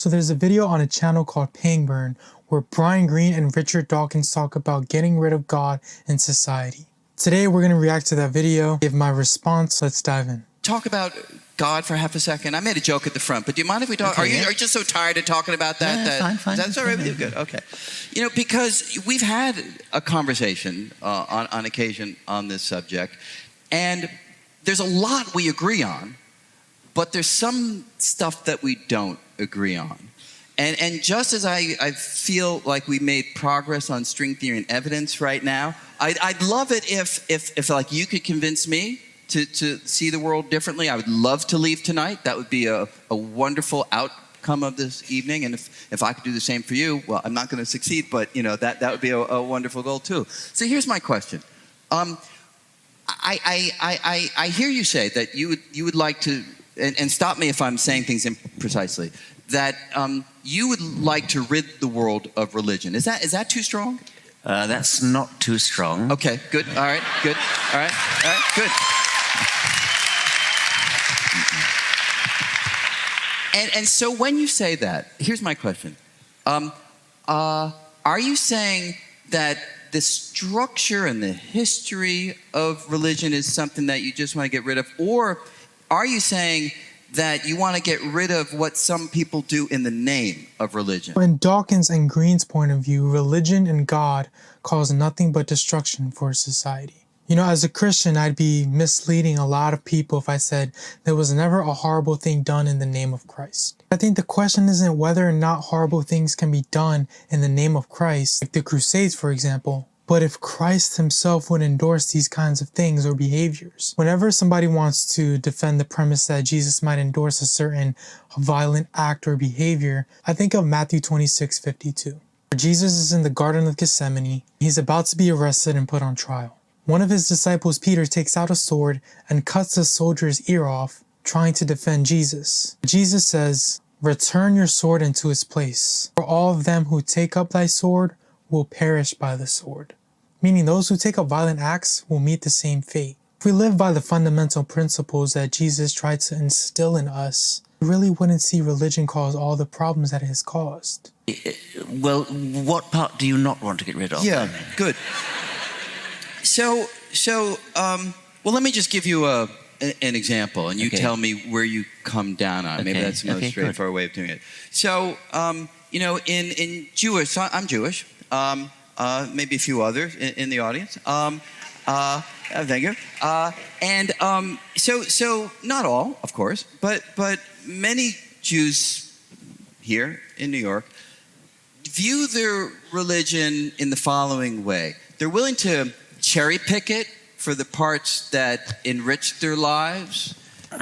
So there's a video on a channel called Pangburn where Greene and Richard Dawkins talk about getting rid of God in society. Today we're going to react to that video, give my response. Let's dive in. Talk about God for half a second. I made a joke at the front, but do you mind if we talk? Okay, are you just so tired of talking about that? Yeah, fine. That's all right with you? Good, okay. You know, because we've had a conversation on occasion on this subject, and there's a lot we agree on, but there's some stuff that we don't agree on. And just as I feel like we made progress on string theory and evidence right now, I'd love it if like you could convince me to see the world differently. I would love to leave tonight. That would be a wonderful outcome of this evening. And if I could do the same for you, well, I'm not going to succeed, but you know that would be a wonderful goal too. So here's my question. I hear you say that you would like to, and stop me if I'm saying things imprecisely, that you would like to rid the world of religion. Is that too strong? That's not too strong. Okay, good. All right, good. All right, good. And so when you say that, here's my question. Are you saying that the structure and the history of religion is something that you just want to get rid of? Or are you saying that you want to get rid of what some people do in the name of religion? In Dawkins and Greene's point of view, religion and God cause nothing but destruction for society. You know, as a Christian, I'd be misleading a lot of people if I said there was never a horrible thing done in the name of Christ. I think the question isn't whether or not horrible things can be done in the name of Christ, like the Crusades, for example, but if Christ himself would endorse these kinds of things or behaviors. Whenever somebody wants to defend the premise that Jesus might endorse a certain violent act or behavior, I think of Matthew 26:52. Jesus is in the Garden of Gethsemane. He's about to be arrested and put on trial. One of his disciples, Peter, takes out a sword and cuts a soldier's ear off, trying to defend Jesus. Jesus says, "Return your sword into its place, for all of them who take up thy sword will perish by the sword." Meaning those who take up violent acts will meet the same fate. If we live by the fundamental principles that Jesus tried to instill in us, we really wouldn't see religion cause all the problems that it has caused. Well, what part do you not want to get rid of? Yeah, good. So, well, let me just give you an example, and you tell me where you come down on. Maybe that's the most straightforward way of doing it. So, you know, in Jewish, so I'm Jewish, maybe a few others in the audience. Thank you. So not all, of course, but many Jews here in New York view their religion in the following way. They're willing to cherry pick it for the parts that enrich their lives.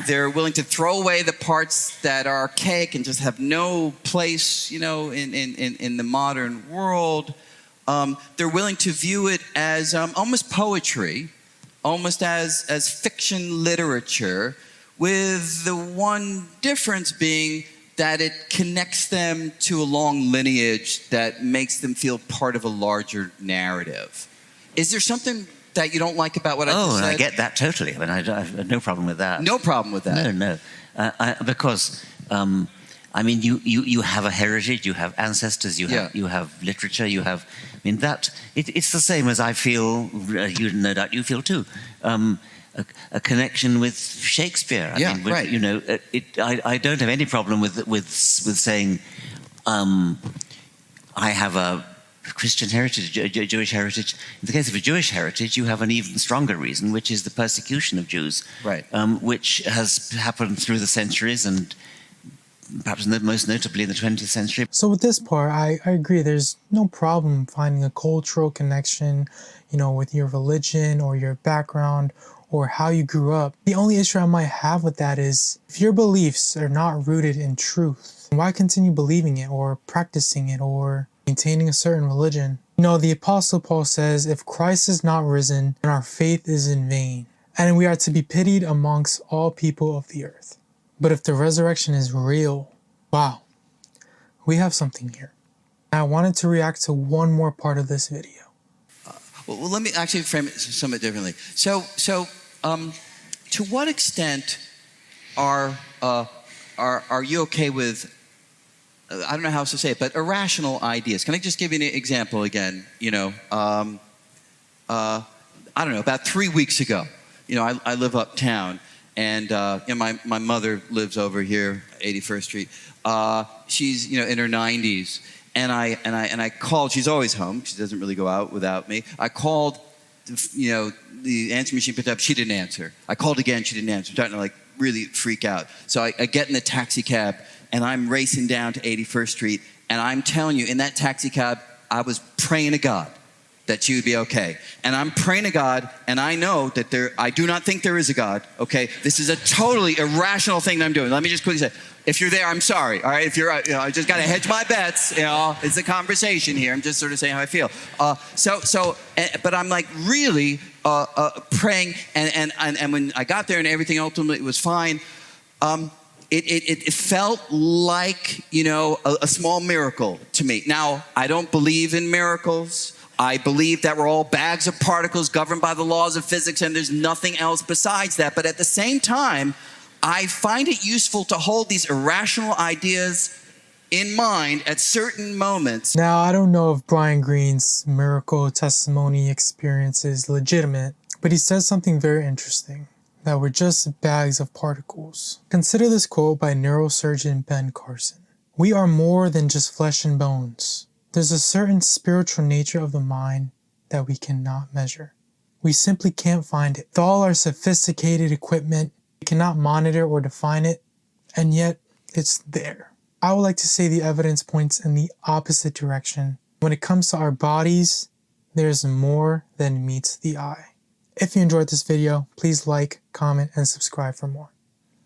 They're willing to throw away the parts that are archaic and just have no place, you know, in the modern world. They're willing to view it as almost poetry, almost as fiction literature, with the one difference being that it connects them to a long lineage that makes them feel part of a larger narrative. Is there something that you don't like about what I just said? Oh, I get that totally. I mean, I have no problem with that. No problem with that? No. Because, I mean, you have a heritage, you have ancestors, you have literature, you have... I mean, it's the same as I feel, no doubt you feel too, a connection with Shakespeare. I mean, right. You know, I don't have any problem with saying I have a Christian heritage, a Jewish heritage. In the case of a Jewish heritage, you have an even stronger reason, which is the persecution of Jews, right. Which has happened through the centuries and perhaps most notably in the 20th century. So with this part, I agree. There's no problem finding a cultural connection, you know, with your religion or your background or how you grew up. The only issue I might have with that is if your beliefs are not rooted in truth, why continue believing it or practicing it or maintaining a certain religion? You know, the Apostle Paul says, if Christ is not risen, then our faith is in vain, and we are to be pitied amongst all people of the earth. But if the resurrection is real, wow, we have something here. I wanted to react to one more part of this video. Well, let me actually frame it somewhat differently. So, to what extent are you okay with I don't know how else to say it, but irrational ideas. Can I just give you an example again? I don't know, about 3 weeks ago, I live uptown, and my mother lives over here, 81st Street. She's in her 90s, and I called. She's always home. She doesn't really go out without me. I called. The answer machine picked up. She didn't answer. I called again. She didn't answer. I'm starting to really freak out. So I get in the taxi cab, and I'm racing down to 81st Street, and I'm telling you, in that taxi cab, I was praying to God that she would be okay. And I'm praying to God, and I know that I do not think there is a God, okay? This is a totally irrational thing that I'm doing. Let me just quickly say, if you're there, I'm sorry, all right? If you're, I just got to hedge my bets, it's a conversation here. I'm just sort of saying how I feel. But I'm really praying, and when I got there and everything ultimately was fine, it felt like, a small miracle to me. Now, I don't believe in miracles. I believe that we're all bags of particles governed by the laws of physics, and there's nothing else besides that. But at the same time, I find it useful to hold these irrational ideas in mind at certain moments. Now, I don't know if Brian Greene's miracle testimony experience is legitimate, but he says something very interesting, that we're just bags of particles. Consider this quote by neurosurgeon Ben Carson. "We are more than just flesh and bones. There's a certain spiritual nature of the mind that we cannot measure. We simply can't find it. With all our sophisticated equipment, we cannot monitor or define it, and yet it's there." I would like to say the evidence points in the opposite direction. When it comes to our bodies, there's more than meets the eye. If you enjoyed this video, please like, comment, and subscribe for more.